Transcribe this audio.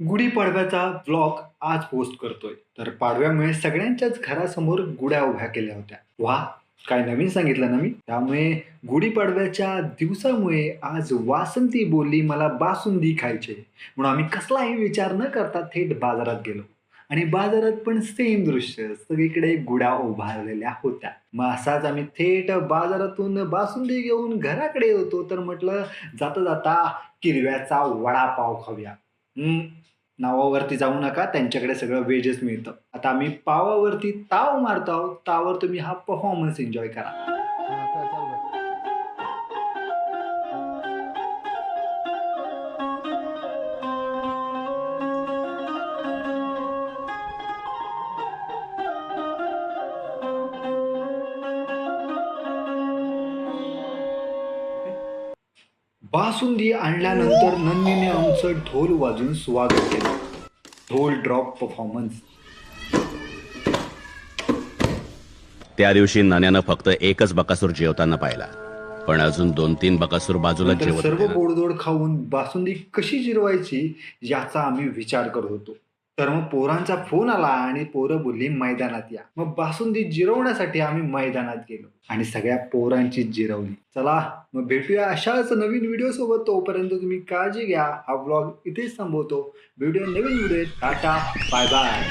गुढीपाडव्याचा व्लॉग आज पोस्ट करतोय. तर पाडव्यामुळे सगळ्यांच्याच घरासमोर गुढ्या उभ्या केल्या होत्या. वाह! काय नवीन सांगितलं ना मी. त्यामुळे गुढीपाडव्याच्या दिवसामुळे आज वासंती बोलली, "मला बासुंदी खायची आहे." म्हणून आम्ही कसलाही विचार न करता थेट बाजारात गेलो आणि बाजारात पण सेम दृश्य. सगळीकडे गुढ्या उभारलेल्या होत्या. मग असाच आम्ही थेट बाजारातून बासुंदी घेऊन घराकडे होतो. तर म्हटलं, जाता-जाता किरव्याचा वडापाव खाऊया. हं, नावावरती जाऊ नका. त्यांच्याकडे सगळं व्हेजच मिळतं. आता आम्ही पावावरती ताव मारतो आहोत. त्यावर तुम्ही हा परफॉर्मन्स एन्जॉय करा. हां, कर चालू कर. बासुंदी आणल्यानंतर नंदीने आमचं ढोल वाजवून स्वागत केलं. ढोल ड्रॉप परफॉर्मन्स. त्या दिवशी नाण्यानं फक्त एकच बकासूर जेवताना पाहिला, पण अजून 2-3 बकासूर बाजूला नंतर जेवत सर्व होते ना. गोडधोड खाऊन बासुंदी कशी जिरवायची याचा आम्ही विचार करत होतो. तर मग पोरांचा फोन आला आणि पोरं बोलली, "मैदानात या." मग बासुंदी जिरवण्यासाठी आम्ही मैदानात गेलो आणि सगळ्या पोरांची जिरवली. चला मग भेटूया अशाच नवीन व्हिडिओ सोबत. तोपर्यंत तुम्ही काळजी घ्या. हा व्लॉग इथेच थांबवतो. भेटूया नवीन व्हिडिओ. Tata, bye bye.